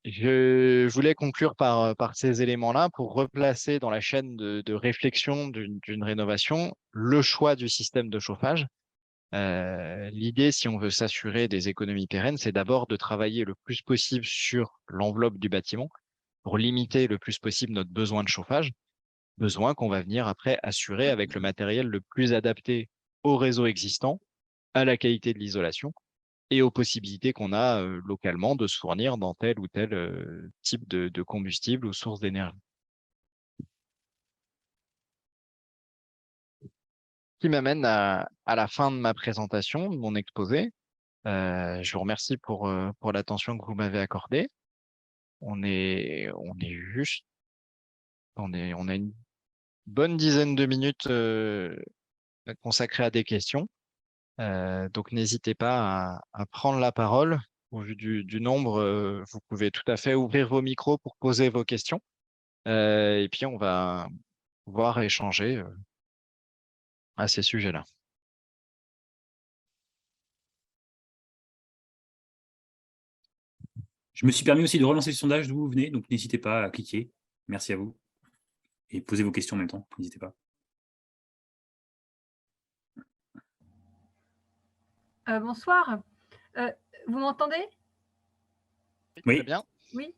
S1: Je voulais conclure par ces éléments-là pour replacer dans la chaîne de réflexion d'une rénovation le choix du système de chauffage. L'idée, si on veut s'assurer des économies pérennes, c'est d'abord de travailler le plus possible sur l'enveloppe du bâtiment pour limiter le plus possible notre besoin de chauffage, besoin qu'on va venir après assurer avec le matériel le plus adapté au réseau existant, à la qualité de l'isolation et aux possibilités qu'on a localement de se fournir dans tel ou tel type de combustible ou source d'énergie. Ce qui m'amène à la fin de ma présentation, de mon exposé. Je vous remercie pour l'attention que vous m'avez accordée. On est juste, on a une bonne dizaine de minutes consacrées à des questions. Donc n'hésitez pas à prendre la parole. Au vu du nombre, vous pouvez tout à fait ouvrir vos micros pour poser vos questions. Et puis on va pouvoir échanger à ces sujets-là.
S2: Je me suis permis aussi de relancer le sondage d'où vous venez, donc n'hésitez pas à cliquer. Merci à vous. Et posez vos questions en même temps, n'hésitez pas.
S3: Bonsoir. Vous m'entendez?
S1: Oui, très
S2: Oui,
S1: bien.
S3: Oui.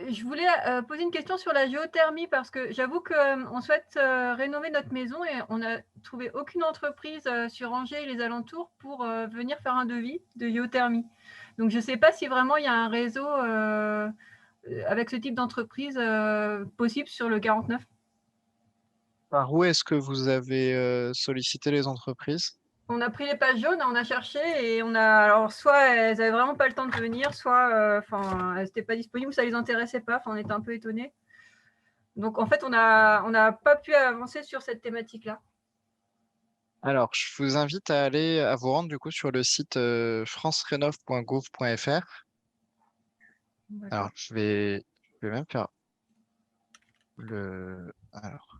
S3: Je voulais poser une question sur la géothermie parce que j'avoue qu'on souhaite rénover notre maison et on n'a trouvé aucune entreprise sur Angers et les alentours pour venir faire un devis de géothermie. Donc je ne sais pas si vraiment il y a un réseau avec ce type d'entreprise possible sur le 49.
S1: Par où est-ce que vous avez sollicité les entreprises?
S3: On a pris les pages jaunes, on a cherché et on a, alors soit elles avaient vraiment pas le temps de venir, soit enfin elles n'étaient pas disponibles, ça les intéressait pas, enfin on était un peu étonnés. Donc en fait on n'a pas pu avancer sur cette thématique-là.
S1: Alors, je vous invite à vous rendre du coup sur le site francerenov.gouv.fr. Alors, je vais même faire alors,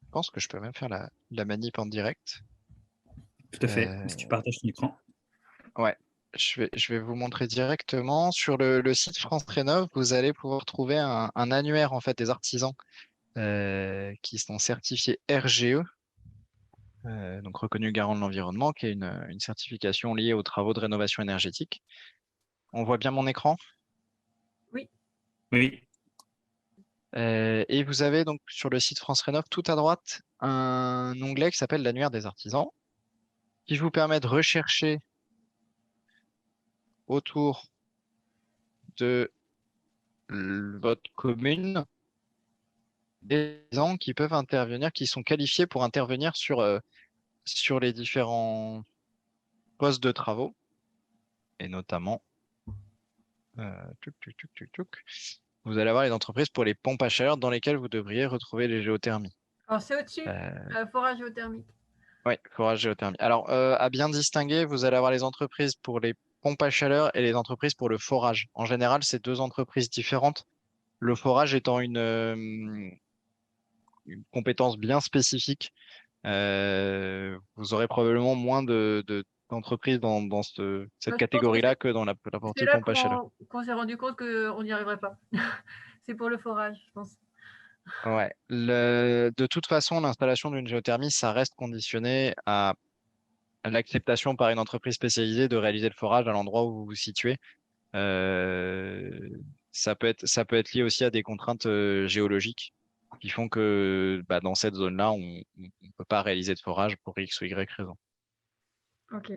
S1: je pense que je peux même faire la manip en direct.
S2: tout à fait.
S1: Euh,
S2: Si tu partages ton écran.
S1: ouais, je vais vous montrer directement. Sur le site France Rénov, vous allez pouvoir trouver un annuaire en fait des artisans qui sont certifiés RGE, donc reconnu garant de l'environnement, qui est une certification liée aux travaux de rénovation énergétique. On voit bien mon écran.
S3: Oui.
S2: Oui,
S1: Et vous avez donc sur le site France Rénov tout à droite un onglet qui s'appelle l'annuaire des artisans, qui vous permet de rechercher autour de votre commune des gens qui peuvent intervenir, qui sont qualifiés pour intervenir sur les différents postes de travaux, et notamment, tuc, tuc, tuc, tuc, tuc. Vous allez avoir les entreprises pour les pompes à chaleur dans lesquelles vous devriez retrouver les géothermies.
S3: Alors c'est au-dessus, forage géothermique.
S1: Oui, forage géothermie. Alors, à bien distinguer, vous allez avoir les entreprises pour les pompes à chaleur et les entreprises pour le forage. En général, c'est deux entreprises différentes. Le forage étant une compétence bien spécifique. Vous aurez probablement moins d'entreprises dans cette
S3: Je pense que
S1: catégorie-là que dans la
S3: c'est
S1: partie
S3: là
S1: pompe à chaleur.
S3: qu'on s'est rendu compte qu'on n'y arriverait pas. C'est pour le forage, je pense.
S1: Ouais. De toute façon, l'installation d'une géothermie, ça reste conditionné à l'acceptation par une entreprise spécialisée de réaliser le forage à l'endroit où vous vous situez. Euh, ça peut être lié aussi à des contraintes géologiques qui font que bah, dans cette zone-là, on ne peut pas réaliser de forage pour X ou Y raison.
S3: Ok.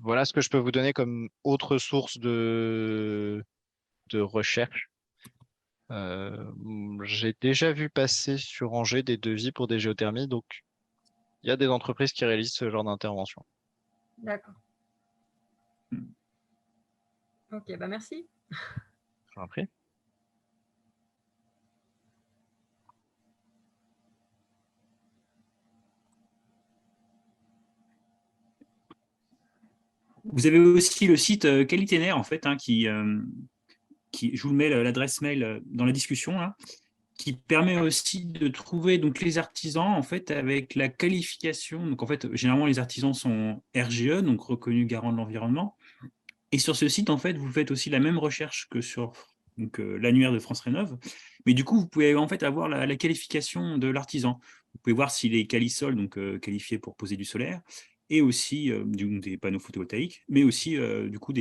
S1: Voilà ce que je peux vous donner comme autre source de recherche. J'ai déjà vu passer sur Angers des devis pour des géothermies, donc il y a des entreprises qui réalisent ce genre d'intervention.
S3: D'accord. Ok, bah merci.
S1: Je vous en prie.
S2: Vous avez aussi le site Qualiténaire, en fait, hein, je vous mets l'adresse mail dans la discussion, là, qui permet aussi de trouver donc, les artisans en fait, avec la qualification. Donc, en fait, généralement, les artisans sont RGE, donc reconnus garants de l'environnement. Et sur ce site, en fait, vous faites aussi la même recherche que sur l'annuaire de France Rénov. Mais du coup, vous pouvez en fait avoir la qualification de l'artisan. Vous pouvez voir s'il est qualisol, donc qualifié pour poser du solaire, et aussi des panneaux photovoltaïques, mais aussi du coup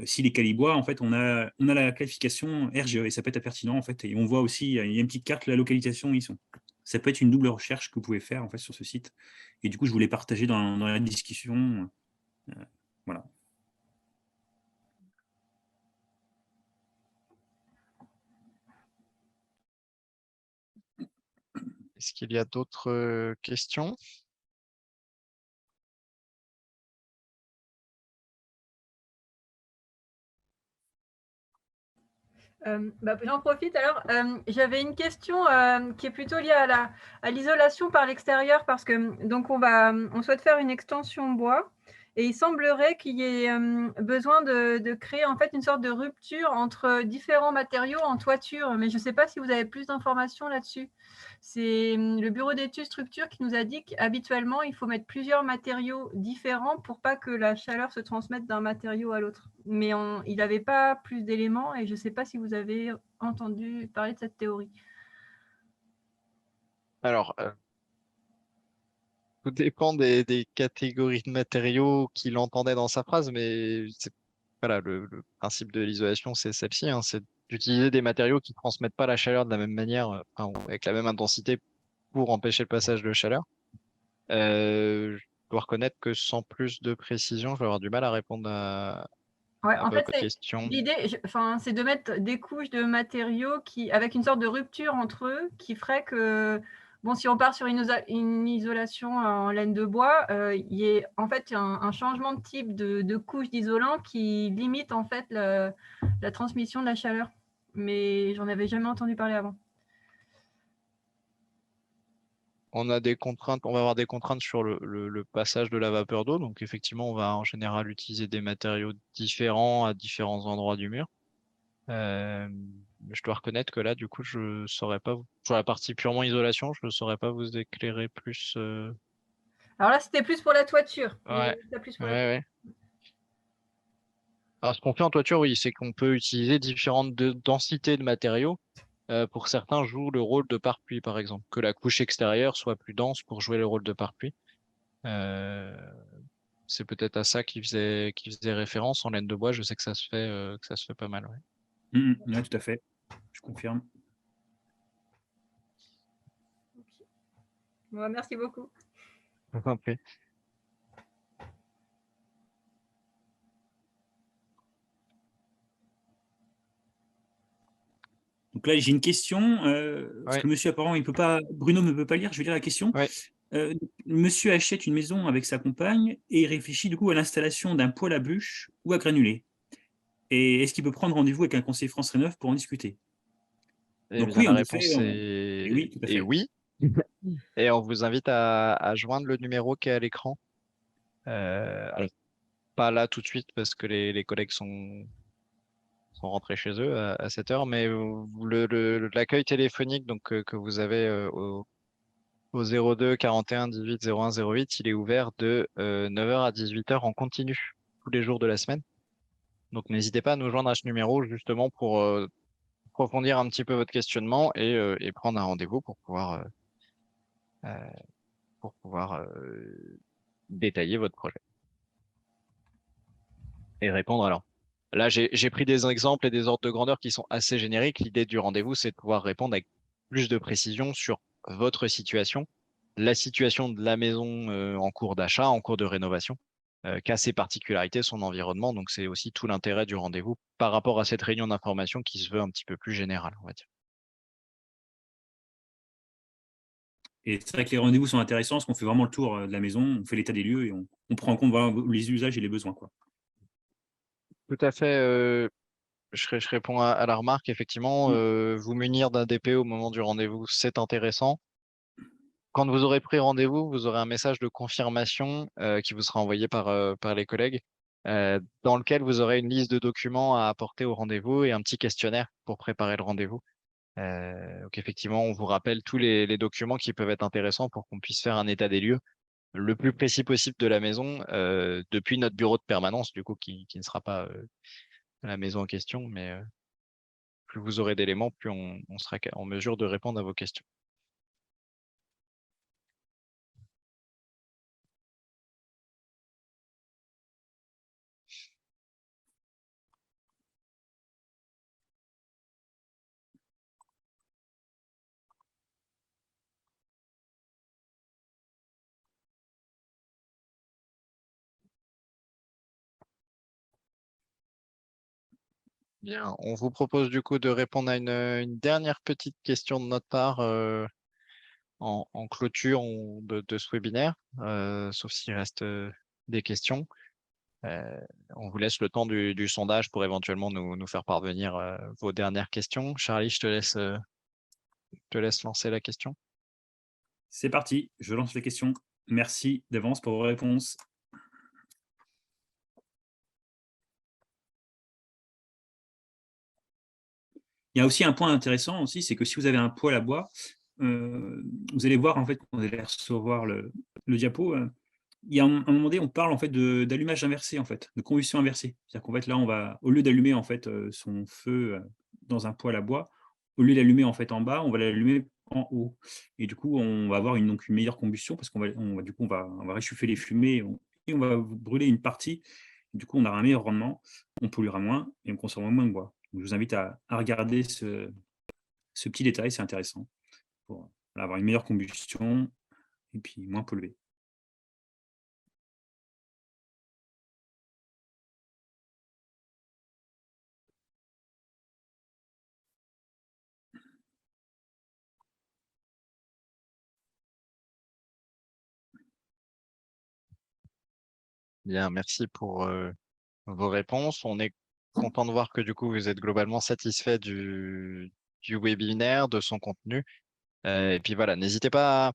S2: s'il est calibois, en fait, on a la qualification RGE et ça peut être pertinent en fait. Et on voit aussi, il y a une petite carte, la localisation où ils sont. Ça peut être une double recherche que vous pouvez faire en fait sur ce site. Et du coup, je voulais partager dans la discussion. Voilà.
S1: Est-ce qu'il y a d'autres questions?
S3: Bah, j'en profite alors. J'avais une question qui est plutôt liée à l'isolation par l'extérieur parce que donc on souhaite faire une extension bois et il semblerait qu'il y ait besoin de créer en fait une sorte de rupture entre différents matériaux en toiture, mais je ne sais pas si vous avez plus d'informations là-dessus. C'est le bureau d'études structure qui nous a dit qu'habituellement il faut mettre plusieurs matériaux différents pour pas que la chaleur se transmette d'un matériau à l'autre. Mais il n'avait pas plus d'éléments et je ne sais pas si vous avez entendu parler de cette théorie.
S1: Alors, tout dépend des catégories de matériaux qu'il entendait dans sa phrase, mais voilà, le principe de l'isolation, c'est celle-ci, hein, c'est d'utiliser des matériaux qui ne transmettent pas la chaleur de la même manière, enfin, ou avec la même intensité pour empêcher le passage de chaleur. Je dois reconnaître que sans plus de précision, je vais avoir du mal à répondre
S3: Ouais,
S1: à
S3: en fait,
S1: votre question.
S3: l'idée, c'est de mettre des couches de matériaux avec une sorte de rupture entre eux qui ferait que, bon, si on part sur une isolation en laine de bois, il y ait en fait un changement de type de couche d'isolant qui limite en fait la transmission de la chaleur. Mais j'en avais jamais entendu parler avant.
S1: On a des contraintes, on va avoir des contraintes sur le passage de la vapeur d'eau. Donc, effectivement, on va en général utiliser des matériaux différents à différents endroits du mur. Je dois reconnaître que là, du coup, je saurais pas sur la partie purement isolation, je ne saurais pas vous éclairer plus.
S3: Alors là, c'était plus pour la toiture.
S1: Ouais,
S3: Plus pour
S1: ouais,
S3: la toiture.
S1: ouais. Alors, ce qu'on fait en toiture, oui, c'est qu'on peut utiliser différentes densités de matériaux. Pour certains, jouent le rôle de pare-pluie, par exemple, que la couche extérieure soit plus dense pour jouer le rôle de pare-pluie. Euh, c'est peut-être à ça qu'il faisait référence en laine de bois. Je sais que ça se fait pas mal. Ouais.
S2: Ouais, tout à fait. Je confirme.
S3: Ouais, merci beaucoup.
S1: Je vous en prie.
S2: Donc là, j'ai une question, parce
S1: Ouais,
S2: que monsieur, apparemment, Bruno ne peut pas lire, je vais lire la question.
S1: ouais.
S2: Monsieur achète une maison avec sa compagne et il réfléchit du coup à l'installation d'un poêle à bûche ou à granulés. Et est-ce qu'il peut prendre rendez-vous avec un conseiller France Rénov pour en discuter?
S1: Eh
S2: Donc
S1: bien,
S2: oui,
S1: la
S2: en effet,
S1: réponse
S2: et oui, tout à
S1: est
S2: fait.
S1: oui. Et on vous invite à joindre le numéro qui est à l'écran. Alors, pas là tout de suite parce que les collègues sont rentrés chez eux à cette heure, mais l'accueil téléphonique donc, que vous avez au 02 41 18 01 08, il est ouvert de 9h à 18h en continu tous les jours de la semaine. Donc n'hésitez pas à nous joindre à ce numéro justement approfondir un petit peu votre questionnement et prendre un rendez-vous pour pouvoir détailler votre projet et répondre. Alors là, j'ai pris des exemples et des ordres de grandeur qui sont assez génériques. L'idée du rendez-vous, c'est de pouvoir répondre avec plus de précision sur votre situation, la situation de la maison en cours d'achat, en cours de rénovation, qu'a ses particularités, son environnement. Donc, c'est aussi tout l'intérêt du rendez-vous par rapport à cette réunion d'information qui se veut un petit peu plus générale, on va dire.
S2: Et c'est vrai que les rendez-vous sont intéressants parce qu'on fait vraiment le tour de la maison, on fait l'état des lieux et on prend en compte voilà, les usages et les besoins, quoi.
S1: Tout à fait. Je réponds à la remarque. Effectivement, vous munir d'un DP au moment du rendez-vous, c'est intéressant. Quand vous aurez pris rendez-vous, vous aurez un message de confirmation qui vous sera envoyé par les collègues, dans lequel vous aurez une liste de documents à apporter au rendez-vous et un petit questionnaire pour préparer le rendez-vous. Donc effectivement, on vous rappelle tous les documents qui peuvent être intéressants pour qu'on puisse faire un état des lieux le plus précis possible de la maison depuis notre bureau de permanence, du coup, qui ne sera pas la maison en question, mais plus vous aurez d'éléments, plus on sera en mesure de répondre à vos questions. Bien, on vous propose du coup de répondre à une dernière petite question de notre part en clôture de ce webinaire, sauf s'il reste des questions. Euh, on vous laisse le temps du sondage pour éventuellement nous faire parvenir vos dernières questions. Charlie, je te laisse lancer la question.
S2: C'est parti, je lance les questions. Merci d'avance pour vos réponses. Il y a aussi un point intéressant aussi, c'est que si vous avez un poêle à bois, vous allez voir en fait, quand vous allez recevoir le diapo, il y a un moment donné, on parle en fait d'allumage inversé en fait, de combustion inversée. C'est-à-dire qu'en fait là, on va au lieu d'allumer en fait son feu dans un poêle à bois, au lieu d'allumer en fait en bas, on va l'allumer en haut. Et du coup, on va avoir donc une meilleure combustion parce du coup, on va réchauffer les fumées et on va brûler une partie. Du coup, on aura un meilleur rendement, on polluera moins et on consommera moins de bois. Donc, je vous invite à regarder ce petit détail, c'est intéressant pour voilà, avoir une meilleure combustion et puis moins pollué.
S1: Bien, merci pour vos réponses. On est content de voir que du coup, vous êtes globalement satisfait du webinaire, de son contenu. Et puis voilà, n'hésitez pas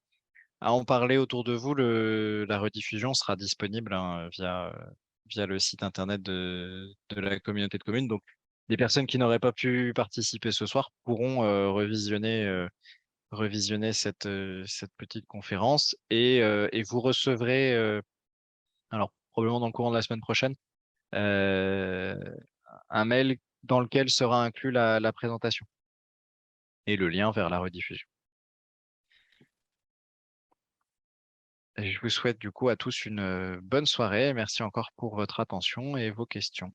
S1: à en parler autour de vous. La rediffusion sera disponible via le site internet de la communauté de communes. Donc, les personnes qui n'auraient pas pu participer ce soir pourront revisionner cette petite conférence et vous recevrez, alors probablement dans le courant de la semaine prochaine, euh, un mail dans lequel sera inclus la présentation et le lien vers la rediffusion. Et je vous souhaite du coup à tous une bonne soirée. Merci encore pour votre attention et vos questions.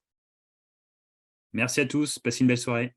S2: Merci à tous, passez une belle soirée.